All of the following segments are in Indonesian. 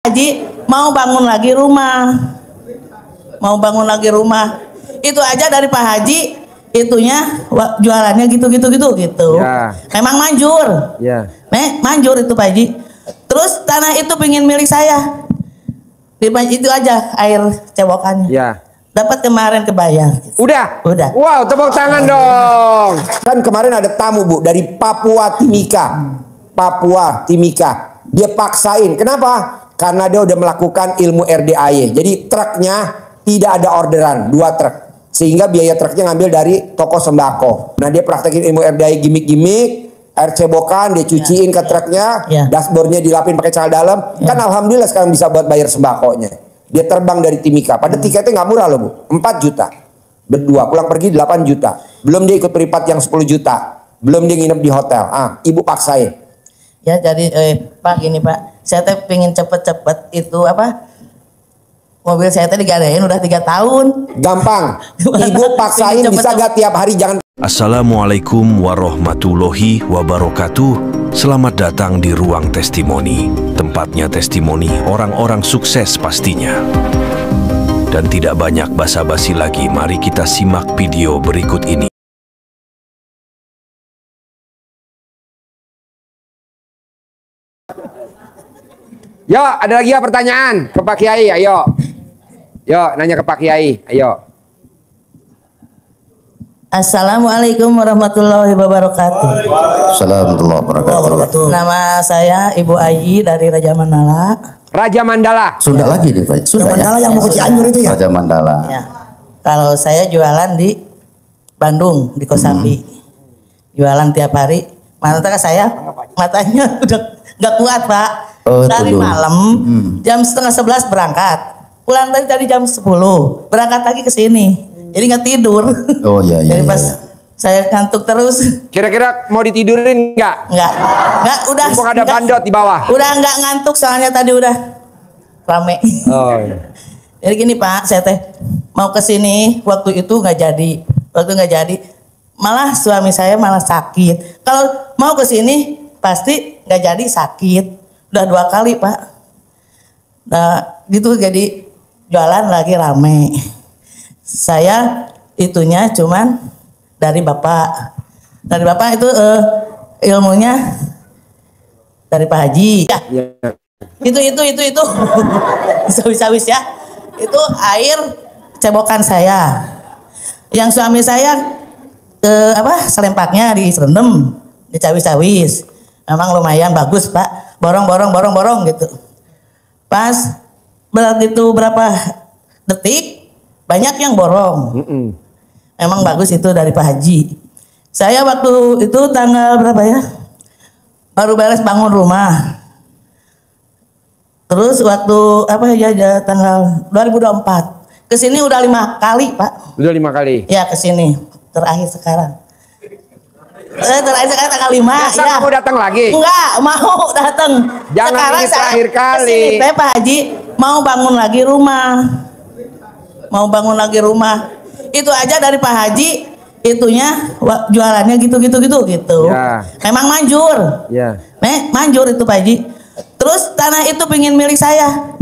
Haji mau bangun lagi rumah, itu aja dari Pak Haji itunya jualannya gitu. Ya. Memang manjur, ya. Manjur itu Pak Haji. Terus tanah itu pingin milik saya, itu aja air cebokannya. Ya. Dapat kemarin kebayar. Udah. Wow, tepuk tangan dong. Kan kemarin ada tamu Bu dari Papua Timika. Dia paksain. Kenapa? Karena dia udah melakukan ilmu RDAY. Jadi truknya tidak ada orderan, 2 truk. Sehingga biaya truknya ngambil dari toko sembako. Nah dia praktekin ilmu RDAY gimmick, air cebokan dia cuciin ke truknya, dashboardnya dilapin pakai celana dalam. Kan alhamdulillah sekarang bisa buat bayar sembakonya. Dia terbang dari Timika. Pada tiketnya nggak murah loh Bu, 4 juta. Berdua, pulang pergi 8 juta. Belum dia ikut privat yang 10 juta. Belum dia nginep di hotel. Ibu paksain. Ya jadi Pak gini Pak, saya teh pengen cepet-cepet itu apa, mobil saya teh digadain udah 3 tahun. Gampang. Ibu paksain bisa gak tiap hari jangan. Assalamualaikum warahmatullahi wabarakatuh. Selamat datang di Ruang Testimoni. Tempatnya testimoni orang-orang sukses pastinya. Dan tidak banyak basa-basi lagi, mari kita simak video berikut ini. Yo, ada lagi ya pertanyaan ke Pak Kiai, ayo. Yo, nanya ke Pak Kiai, ayo. Assalamualaikum warahmatullahi wabarakatuh. Assalamualaikum warahmatullahi wabarakatuh. Nama saya Ibu Ayi dari Raja Mandala. Raja Mandala. Sunda lagi nih Pak. Sunda Mandala yang mau ke Cianjur itu ya. Raja Mandala. Ya. Kalau saya jualan di Bandung di Kosambi. Jualan tiap hari. Mata saya matanya udah nggak kuat Pak. Dari malam jam setengah 11 berangkat. Pulang tadi jam 10. Berangkat lagi ke sini. Jadi nggak tidur. Oh iya. Jadi pas saya ngantuk terus. Kira-kira mau ditidurin nggak? Nggak, udah. Mumpung ada bandot di bawah. Udah nggak ngantuk soalnya tadi udah rame. Oh iya. Jadi gini Pak, saya teh mau ke sini waktu itu nggak jadi. Malah suami saya malah sakit. Kalau mau ke sini pasti nggak jadi sakit. Udah 2 kali Pak. Nah gitu jadi jualan lagi rame. Saya itunya cuman dari Bapak. Dari Bapak itu ilmunya dari Pak Haji. Ya. Itu. Sawis-sawis ya. Itu air cebokan saya. Yang suami saya selempaknya direndam, dicawis-cawis. Memang lumayan bagus Pak. Borong gitu. Pas begitu berapa detik banyak yang borong. Emang bagus itu dari Pak Haji. Saya waktu itu tanggal berapa ya? Baru beres bangun rumah. Terus waktu tanggal 2024. Kesini udah 5 kali Pak. Udah 5 kali? Ya kesini. Terakhir sekarang. Terakhir sekarang tanggal 5. Masa ya. Kamu datang lagi? Enggak, mau datang. Jangan sekarang ini terakhir kali. Kesini, Pak Haji mau bangun lagi rumah. Itu aja dari Pak Haji itunya jualannya gitu. Ya. Memang manjur. Ya. Manjur itu Pak Haji. Terus tanah itu pingin milik saya.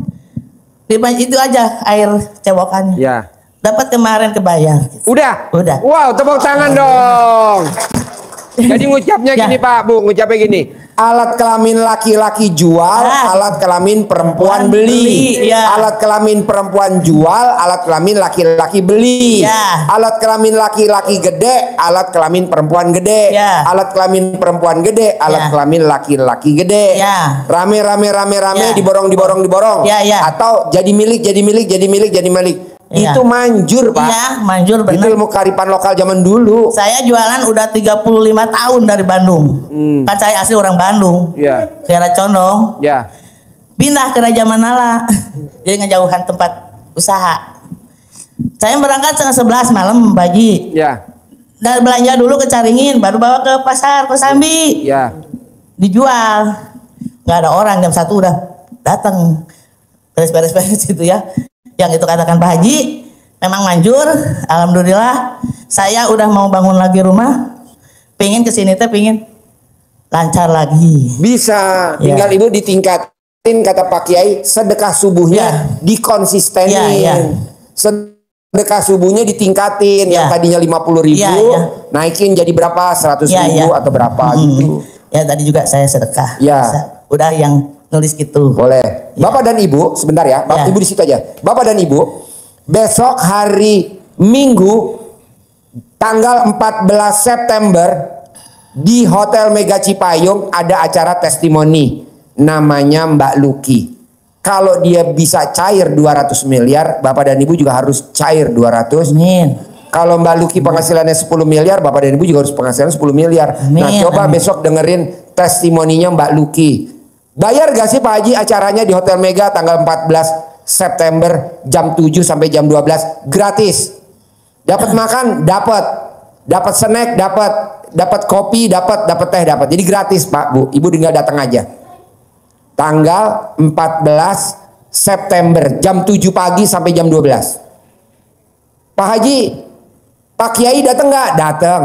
Itu aja air cebokannya. Ya. Dapat kemarin kebayar. Udah. Wow, tepuk tangan dong. Jadi ngucapnya gini Pak, Bu, ngucapnya gini. Alat kelamin laki-laki jual, alat kelamin perempuan beli. Ya. Alat kelamin perempuan jual, alat kelamin laki-laki beli. Ya. Alat kelamin laki-laki gede, alat kelamin perempuan gede. Ya. Alat kelamin perempuan gede, alat kelamin laki-laki gede. Ya. Rame, ya. diborong. Ya. Atau jadi milik. Ya. Itu manjur Pak. Iya, manjur benar. Itu ilmu kearifan lokal zaman dulu. Saya jualan udah 35 tahun dari Bandung. Kan saya asli orang Bandung. Iya. Daerah Condong. Iya. Pindah ke Raja Mandala. Jadi ngejauhan tempat usaha. Saya berangkat setengah 11 malam pagi. Iya. Dan belanja dulu ke Caringin, baru bawa ke pasar Kosambi. Iya. Dijual. Nggak ada orang, jam 1 udah datang. Beres gitu ya. Yang itu katakan Pak Haji, memang manjur. Alhamdulillah, saya udah mau bangun lagi rumah. Pengen kesini pingin lancar lagi. Bisa, tinggal Ibu ditingkatin kata Pak Kiai, sedekah subuhnya dikonsistenin. Sedekah subuhnya ditingkatin. Yang tadinya 50.000 naikin jadi berapa? 100.000 atau berapa gitu. Ya tadi juga saya sedekah. Udah yang nulis gitu. Boleh. Bapak dan Ibu, sebentar ya. Bapak Ibu di situ aja. Bapak dan Ibu, besok hari Minggu tanggal 14 September di Hotel Mega Cipayung ada acara testimoni namanya Mbak Luki. Kalau dia bisa cair 200 miliar, Bapak dan Ibu juga harus cair 200. Amin. Kalau Mbak Luki penghasilannya 10 miliar, Bapak dan Ibu juga harus penghasilan 10 miliar. Amin. Nah, coba besok dengerin testimoninya Mbak Luki. Bayar gak sih Pak Haji acaranya di Hotel Mega tanggal 14 September jam 7 sampai jam 12 gratis. Dapat makan, dapat snack, dapat kopi, dapat teh, dapat. Jadi gratis Pak Bu. Ibu tinggal datang aja. Tanggal 14 September jam 7 pagi sampai jam 12. Pak Haji, Pak Kiai datang nggak? Datang.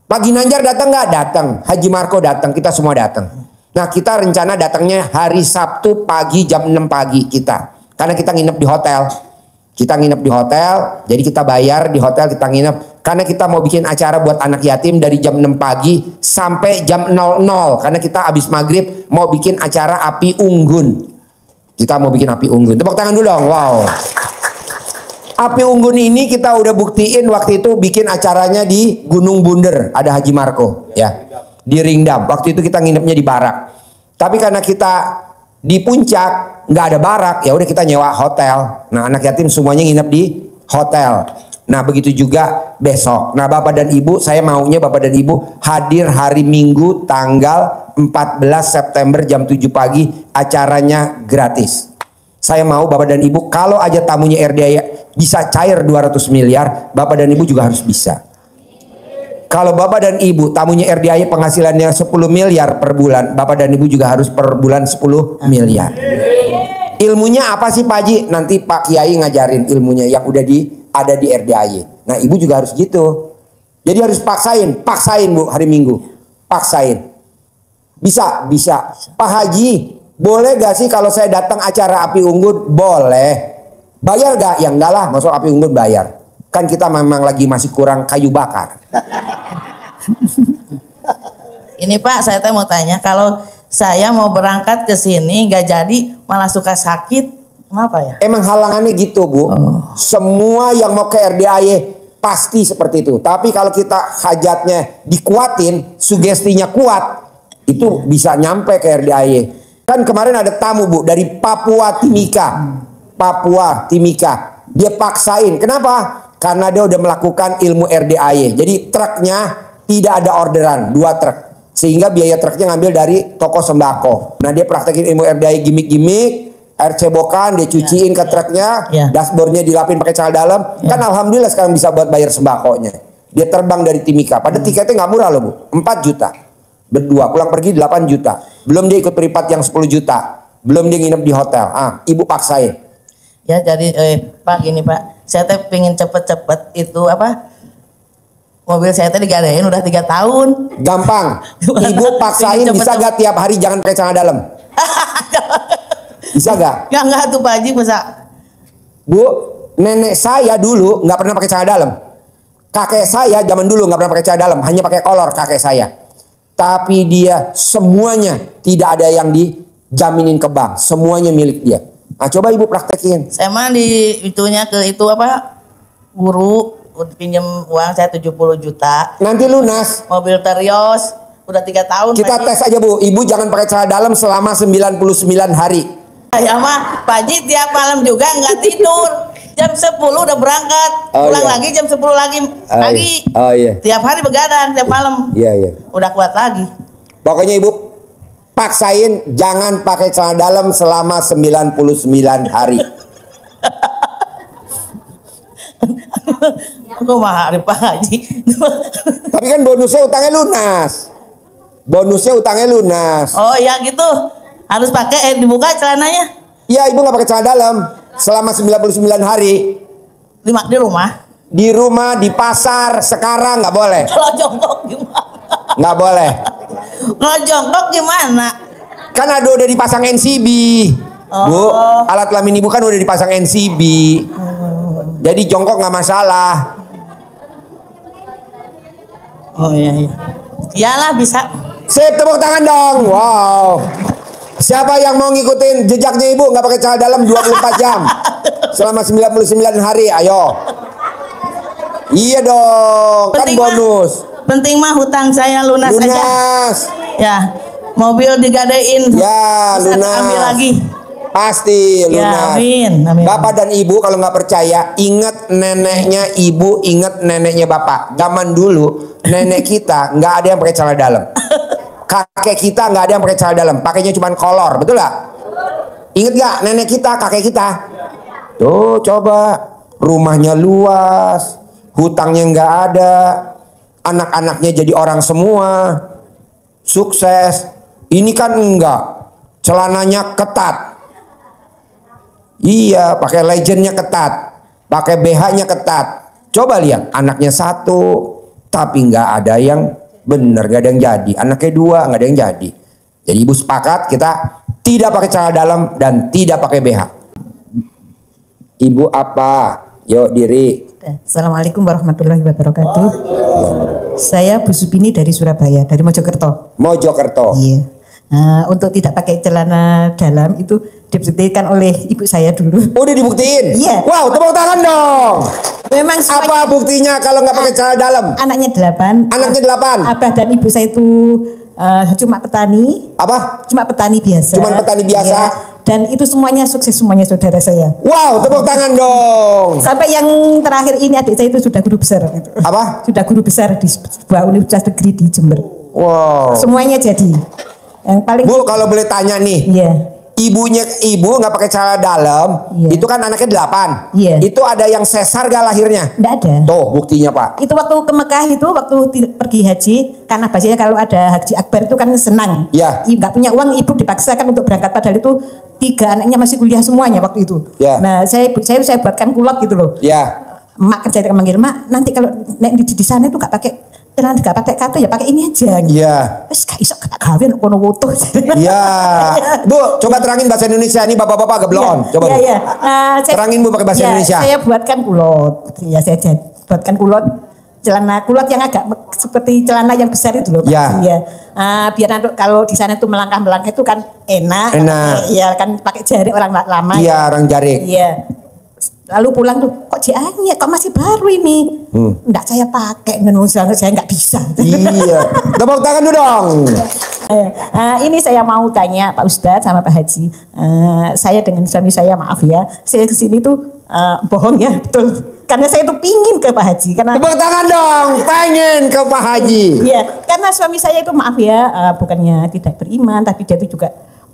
Pak Ginanjar datang nggak? Datang. Haji Marco datang. Kita semua datang. Nah, kita rencana datangnya hari Sabtu pagi jam 6 pagi kita. Karena kita nginep di hotel. Kita nginep di hotel, jadi kita bayar di hotel, kita nginep. Karena kita mau bikin acara buat anak yatim dari jam 6 pagi sampai jam 00. Karena kita habis maghrib mau bikin acara api unggun. Kita mau bikin api unggun. Tepuk tangan dulu dong. Wow. Api unggun ini kita udah buktiin waktu itu bikin acaranya di Gunung Bunder. Ada Haji Marco ya. Di Ringdam. Waktu itu kita nginepnya di barak. Tapi karena kita di puncak nggak ada barak, ya udah kita nyewa hotel. Nah, anak yatim semuanya nginep di hotel. Nah, begitu juga besok. Nah, Bapak dan Ibu, saya maunya Bapak dan Ibu hadir hari Minggu tanggal 14 September jam 7 pagi, acaranya gratis. Saya mau Bapak dan Ibu, kalau aja tamunya RDI bisa cair 200 miliar, Bapak dan Ibu juga harus bisa. Kalau Bapak dan Ibu tamunya RDI penghasilannya 10 miliar per bulan, Bapak dan Ibu juga harus per bulan 10 miliar. Ilmunya apa sih Pak Haji? Nanti Pak Kiai ngajarin ilmunya yang udah ada di RDI. Nah, Ibu juga harus gitu. Jadi harus paksain Bu hari Minggu. Paksain. Bisa. Pak Haji, boleh gak sih kalau saya datang acara api unggun? Boleh. Bayar gak? Ya enggak lah, masuk api unggun bayar. Kan kita memang lagi masih kurang kayu bakar. Ini Pak, saya mau tanya, kalau saya mau berangkat ke sini nggak jadi, malah suka sakit, kenapa ya? Emang halangannya gitu Bu. Semua yang mau ke RDI pasti seperti itu. Tapi kalau kita hajatnya dikuatin, sugestinya kuat, itu bisa nyampe ke RDI. Kan kemarin ada tamu Bu dari Papua Timika. Dia paksain. Kenapa? Karena dia udah melakukan ilmu RDI. Jadi truknya tidak ada orderan, 2 truk. Sehingga biaya truknya ngambil dari toko sembako. Nah, dia praktekin ilmu RDI gimmick, air cebokan dia cuciin ke truknya, dashboardnya dilapin pakai celana dalam. Kan alhamdulillah sekarang bisa buat bayar sembakonya. Dia terbang dari Timika. Pada tiketnya nggak murah loh Bu, 4 juta. Berdua, pulang pergi 8 juta. Belum dia ikut peripat yang 10 juta. Belum dia nginep di hotel. Ibu paksain. Ya jadi Pak gini Pak, saya pengen cepet-cepet itu apa? Mobil saya tadi digadain udah 3 tahun. Gampang. Ibu paksain bisa gak tiap hari jangan pakai celana dalam? Bisa gak? Enggak tuh Pak Haji bisa. Bu, nenek saya dulu nggak pernah pakai celana dalam. Kakek saya zaman dulu nggak pernah pakai celana dalam, hanya pakai kolor kakek saya. Tapi dia semuanya tidak ada yang dijaminin ke bank, semuanya milik dia. Nah, coba Ibu praktekin. Saya mah di itunya ke itu apa? Guru pinjam uang saya 70 juta. Nanti lunas. Mobil Terios udah 3 tahun. Kita tes aja Bu. Ibu jangan pakai celana dalam selama 99 hari. Ya mah Pak Haji tiap malam juga nggak tidur. Jam 10 udah berangkat. Pulang lagi jam 10 lagi. Oh iya. Tiap hari begadang tiap malam. Iya. Udah kuat lagi. Pokoknya Ibu paksain jangan pakai celana dalam selama 99 hari. Aku mah hari Pak Haji. Tapi kan bonusnya utangnya lunas. Oh ya gitu. Harus pakai dibuka celananya. Iya, Ibu nggak pakai celana dalam selama 99 hari. Di rumah? Di rumah, di pasar, sekarang nggak boleh. Kalau jongkok gimana? Nggak boleh. Kalau jongkok gimana? Kan ada udah dipasang NCB. Bu, alat kelamin ibu kan udah dipasang NCB. Jadi jongkok nggak masalah. Oh iya. Iyalah bisa. Sip, tepuk tangan dong. Wow. Siapa yang mau ngikutin jejaknya ibu nggak pakai celana dalam 24 jam selama 99 hari? Ayo. Iya dong, kan bonus. Penting mah hutang saya lunas aja. Ya, mobil digadein. Ya, lunas. Ambil lagi. Pasti lunas. Ya, amin. Bapak dan ibu kalau nggak percaya, ingat neneknya ibu, ingat neneknya bapak. Zaman dulu nenek kita nggak ada yang pakai celana dalam. Kakek kita nggak ada yang pakai celana dalam, pakainya cuma kolor, betul nggak? Ingat nggak nenek kita, kakek kita? Tuh coba, rumahnya luas, hutangnya nggak ada, anak-anaknya jadi orang semua, sukses. Ini kan enggak, celananya ketat. Iya, pakai legendnya ketat, pakai BH-nya ketat. Coba lihat, anaknya satu, tapi nggak ada yang bener, gak ada yang jadi. Anaknya dua, gak ada yang jadi. Jadi ibu sepakat kita tidak pakai celana dalam dan tidak pakai BH. Ibu apa? Yuk diri. Assalamualaikum warahmatullahi wabarakatuh. Saya Bu Supini dari Surabaya, dari Mojokerto. Mojokerto. Iya. Untuk tidak pakai celana dalam itu dibuktikan oleh ibu saya dulu. Udah dibuktiin? Iya. Wow, tepuk tangan dong. Memang apa buktinya kalau nggak pakai celana dalam? Anaknya 8. Anaknya 8. Abah dan ibu saya itu cuma petani. Apa? Cuma petani biasa. Cuma petani biasa. Ya. Dan itu semuanya sukses, semuanya saudara saya. Wow, tepuk tangan dong. Sampai yang terakhir ini adik saya itu sudah guru besar. Gitu. Apa? Sudah guru besar di sebuah universitas negeri di Jember. Wow. Semuanya jadi. Yang paling. Bu, kalau boleh tanya nih. Iya. Ibu nggak pakai celana dalam, iya. Itu kan anaknya 8. Iya. Itu ada yang sesar gak lahirnya? Nggak ada. Tuh buktinya Pak. Itu waktu ke Mekah itu, waktu pergi haji, karena biasanya kalau ada haji akbar itu kan senang. Iya. Nggak punya uang, ibu dipaksakan untuk berangkat, padahal itu 3 anaknya masih kuliah semuanya waktu itu. Iya. Nah saya buatkan kulot gitu loh. Ya. Mak kan saya manggil, mak nanti kalau di sana itu nggak pakai celana, nggak pakai kata, ya pakai ini aja. Iya. Wes gak iso kata kawin kono wutuh. Iya. Bu, coba terangin bahasa Indonesia ini bapak-bapak geblon. Coba. Iya, Bu. iya. Terangin Bu pakai bahasa Indonesia. Saya buatkan kulot. Ya saya buatkan kulot, celana kulot yang agak seperti celana yang besar itu loh. Iya. Iya. Biar nanti kalau di sana itu melangkah-melangkah itu kan enak. Iya kan pakai jari orang lama. Iya, orang jari. Iya. Lalu pulang tuh, kok jianya, kok masih baru ini? Enggak saya pakai, saya nggak bisa. Iya. Tepuk tangan dulu dong. Ini saya mau tanya Pak Ustadz sama Pak Haji. Saya dengan suami saya, maaf ya, saya kesini tuh bohong ya, betul. Karena saya tuh pingin ke Pak Haji. Karena tepuk tangan dong, pengen ke Pak Haji. Iya, karena suami saya itu maaf ya, bukannya tidak beriman, tapi dia itu juga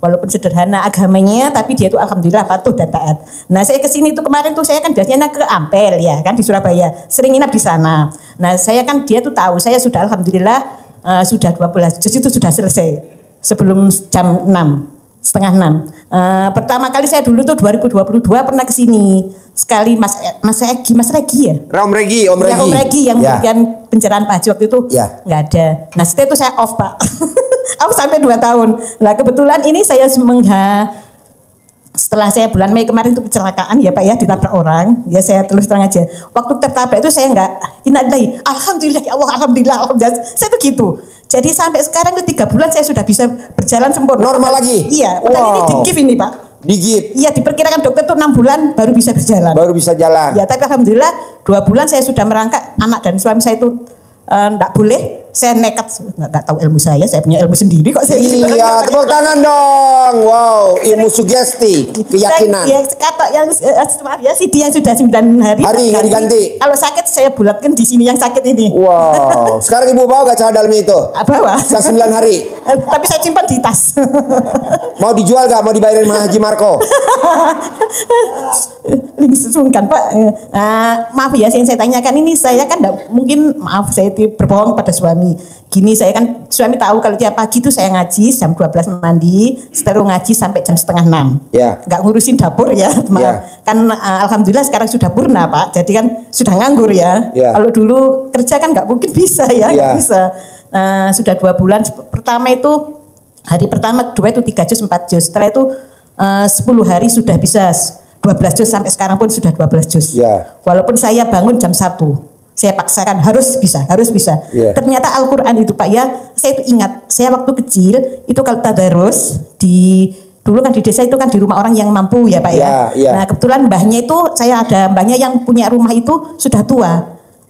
walaupun sederhana agamanya, tapi dia itu alhamdulillah patuh dan taat. Nah saya kesini tuh kemarin tuh saya kan biasanya ke Ampel ya kan di Surabaya, sering nginap di sana. Nah saya kan dia tuh tahu saya sudah alhamdulillah sudah 12 juz itu sudah selesai sebelum jam 6:30. Pertama kali saya dulu tuh 2022 pernah kesini sekali Mas Regi ya. Om Regi. Ya, Om Regi yang memberikan pencerahan Pak Haji waktu itu nggak ada. Nah setelah itu saya off Pak. Off sampai 2 tahun. Nah kebetulan ini saya setelah saya bulan Mei kemarin itu kecelakaan ya Pak ya, ditabrak orang. Ya saya terus terang aja. Waktu tertabrak itu saya nggak innalillahi. Alhamdulillah ya Allah, alhamdulillah. Saya tuh gitu. Jadi sampai sekarang itu 3 bulan saya sudah bisa berjalan sempurna. Normal lagi? Iya. Padahal ini di-give ini Pak. Di-give? Iya, diperkirakan dokter tuh 6 bulan baru bisa berjalan. Baru bisa jalan. Ya tapi alhamdulillah 2 bulan saya sudah merangkak. Anak dan suami saya itu enggak boleh, saya nekat, enggak tahu ilmu saya punya ilmu sendiri kok saya. Iya, tepuk tangan dong. Wow, ilmu sugesti, keyakinan. Ya, kata yang maaf ya, CD yang sudah 9 hari. Hari nggak diganti. Kalau sakit saya bulatkan di sini yang sakit ini. Wow, sekarang ibu bawa gak celana dalamnya itu? Bawa. Setelah 9 hari. Tapi saya simpan di tas. Mau dijual gak? Mau dibayarin sama Haji Marco? Sungkan Pak. Maaf ya, yang saya tanyakan ini saya kan enggak mungkin, maaf saya berbohong pada suami. Gini, saya kan suami tahu kalau tiap pagi itu saya ngaji jam 12 mandi, setelah ngaji sampai jam 5:30. Ya. Nggak ngurusin dapur ya, kan alhamdulillah sekarang sudah purna Pak, jadi kan sudah nganggur ya. Kalau dulu kerja kan nggak mungkin bisa ya, nggak bisa. Sudah 2 bulan pertama itu Hari pertama, kedua itu 3 juz, 4 juz. Setelah itu 10 hari sudah bisa 12 juz, sampai sekarang pun sudah 12 juz. Ya. Walaupun saya bangun jam 1, saya paksakan harus bisa. Ya. Ternyata Al-Quran itu Pak ya, saya itu ingat, saya waktu kecil itu kalau tadarus dulu kan di desa itu kan di rumah orang yang mampu ya Pak ya. Ya. Nah kebetulan mbahnya itu, saya ada mbahnya yang punya rumah itu sudah tua.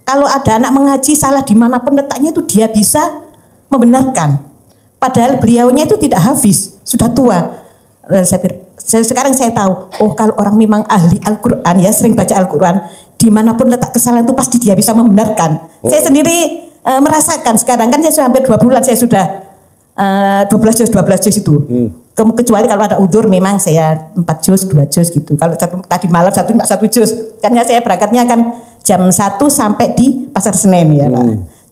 Kalau ada anak mengaji salah dimanapun letaknya itu dia bisa membenarkan. Padahal beliaunya itu tidak hafiz, sudah tua. Sekarang saya tahu, oh kalau orang memang ahli Al-Quran ya, sering baca Al-Quran, dimanapun letak kesalahan itu pasti dia bisa membenarkan. Saya sendiri merasakan sekarang, kan saya sudah hampir 2 bulan, saya sudah 12 juz itu. Kecuali kalau ada udzur memang saya 4 juz, 2 juz gitu. Kalau tadi malam 1 juz, karena saya berangkatnya kan jam 1 sampai di Pasar Senen ya Pak.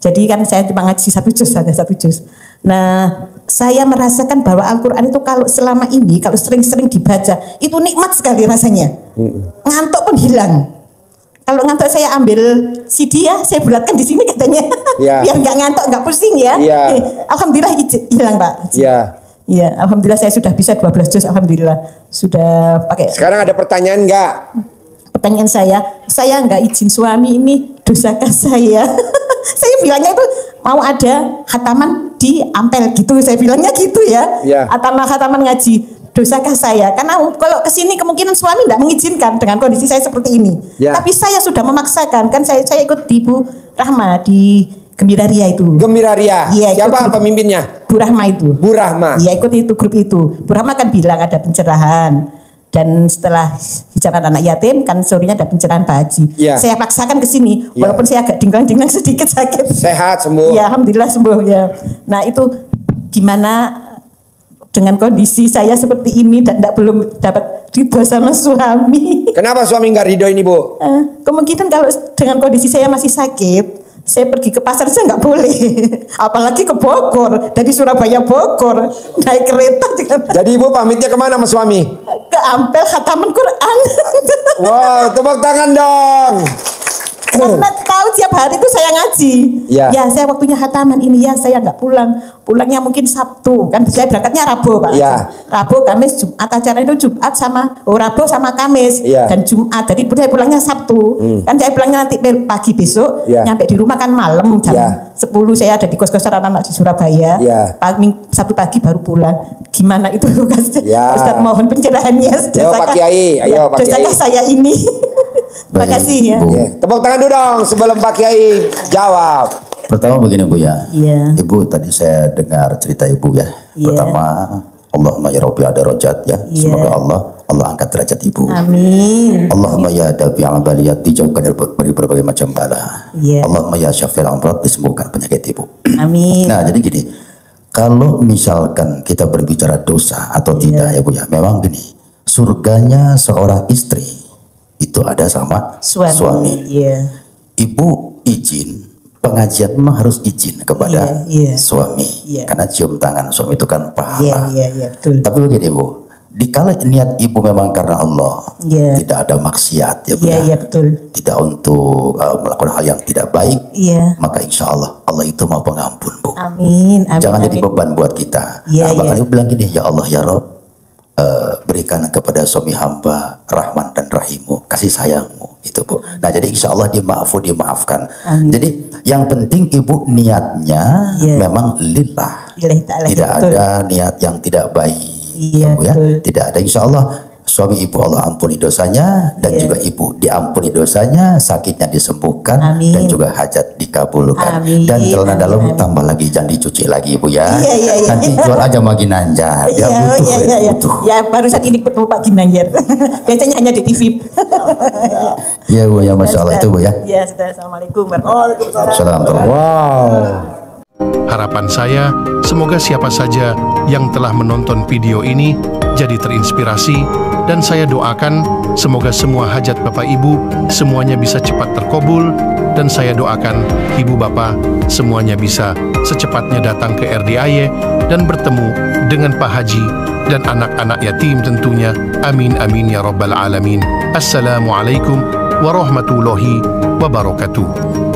Jadi kan saya cuma ngaji 1 juz, ada 1 juz. Nah, saya merasakan bahwa Al-Quran itu kalau selama ini, kalau sering-sering dibaca, itu nikmat sekali rasanya. Ngantuk pun hilang. Kalau ngantuk saya ambil CD ya, saya bulatkan di sini katanya. Ya. Biar nggak ngantuk, nggak pusing ya. Ya. Alhamdulillah hilang Pak. Ya. Ya, alhamdulillah saya sudah bisa 12 juz, alhamdulillah. Sudah pakai. Sekarang ada pertanyaan nggak? Pertanyaan saya nggak izin suami ini, dosakah saya? Saya bilangnya itu mau ada khataman di Ampel gitu, saya bilangnya gitu ya. Ya. Khataman ngaji, dosakah saya? Karena kalau kesini kemungkinan suami tidak mengizinkan dengan kondisi saya seperti ini. Ya. Tapi saya sudah memaksakan, kan saya ikut di Bu Rahma di Gembira Ria itu. Gembira Ria. Iya, Siapa ikut. pemimpinnya? Bu Rahma itu. Bu Rahma. Iya, ikut itu, grup itu. Bu Rahma kan bilang ada pencerahan. Dan setelah hijaban anak yatim kan sorenya ada pencerahan Pak Haji. Ya. Saya paksakan ke sini, Ya. walaupun saya agak dingklang-dingklang sedikit sakit. Sehat sembuh. Ya, alhamdulillah sembuh ya. Nah itu gimana dengan kondisi saya seperti ini dan belum dapat ridho sama suami. Kenapa suami nggak ridho ini Bu? Kemungkinan kalau dengan kondisi saya masih sakit, saya pergi ke pasar saya nggak boleh, apalagi ke Bogor, dari Surabaya Bogor naik kereta. Jadi Ibu pamitnya kemana sama suami? Ke Ampel khataman Quran. Wow, tepuk tangan dong. Karena tahu tiap hari itu saya ngaji. Ya. Ya, saya waktunya khataman ini ya, saya nggak pulang. Pulangnya mungkin Sabtu, kan saya berangkatnya Rabu, Pak. Ya. Rabu, Kamis, Jumat, acara itu Jumat sama Rabu sama Kamis Ya. dan Jumat. Jadi saya pulangnya Sabtu. Kan saya pulangnya nanti pagi besok, Ya. nyampe di rumah kan malam jam Ya. 10 saya ada di kos-kosan anak-anak di Surabaya. Ya. Sabtu pagi baru pulang. Gimana itu Ya. Ustaz, mohon pencerahannya. Ayo, Pak Kiai. Ayo, Pak Kiai. Dosakah saya ini? Terima Baik, kasih ya. Bu. Ya, tepuk tangan dulu dong sebelum Pak Kiai jawab. Pertama begini Bu ya. Iya. Ibu tadi saya dengar cerita Ibu ya. Iya. Pertama, Allahumma ya Rabbi ada rojat ya. Iya. Semoga Allah angkat derajat Ibu. Amin. Allahumma ya dafi al-baliyat dijauhkan dari berbagai macam bala. Iya. Allahumma ya syafil amrat disembuhkan penyakit Ibu. Amin. Nah jadi gini, kalau misalkan kita berbicara dosa atau tidak ya Bu ya, memang gini, surganya seorang istri itu ada sama suami. Iya. Ibu izin, pengajian memang harus izin kepada Iya, iya. suami. Iya. Karena cium tangan suami itu kan Iya, pahala. iya, betul. Tapi begini Bu, dikala niat ibu memang karena Allah, Iya. tidak ada maksiat ya Bu Iya, ya. iya, betul. Tidak untuk melakukan hal yang tidak baik, Iya. maka insya Allah itu mau pengampun Bu. Amin. Amin. Jangan amin. jadi beban buat kita. Iya, Nah, bahkan iya. ibu bilang gini, ya Allah ya Rob, berikan kepada suami hamba rahman dan rahimu, kasih sayangmu itu Bu. Nah jadi insya Allah dimaafkan. Amin. Jadi yang penting ibu niatnya Iya. memang lillah, Lillahi ta'ala, tidak betul. ada niat yang tidak baik. Iya, Bu, ya. betul. Tidak ada, insya Allah suami ibu Allah ampuni dosanya dan Iya. juga ibu diampuni dosanya, sakitnya disembuhkan Amin. dan juga hajat dikabulkan. Amin. Dan celana dalam Amin. tambah lagi, jangan dicuci lagi Ibu ya. Iya, iya, iya. Nanti jual aja makin nanjar. Iya, iya. Butuh. Ya, baru saat ini ketemu Pak Ginanjar. Biasanya hanya di TV. Iya Bu ya, Masya Allah itu Bu ya. Iya, sudah. Assalamualaikum warahmatullahi wabarakatuh. Assalamualaikum. Wow. Harapan saya, semoga siapa saja yang telah menonton video ini jadi terinspirasi, dan saya doakan semoga semua hajat Bapak Ibu semuanya bisa cepat terkabul, dan saya doakan Ibu Bapak semuanya bisa secepatnya datang ke RDIY dan bertemu dengan Pak Haji dan anak-anak yatim tentunya. Amin amin ya rabbal alamin. Assalamualaikum warahmatullahi wabarakatuh.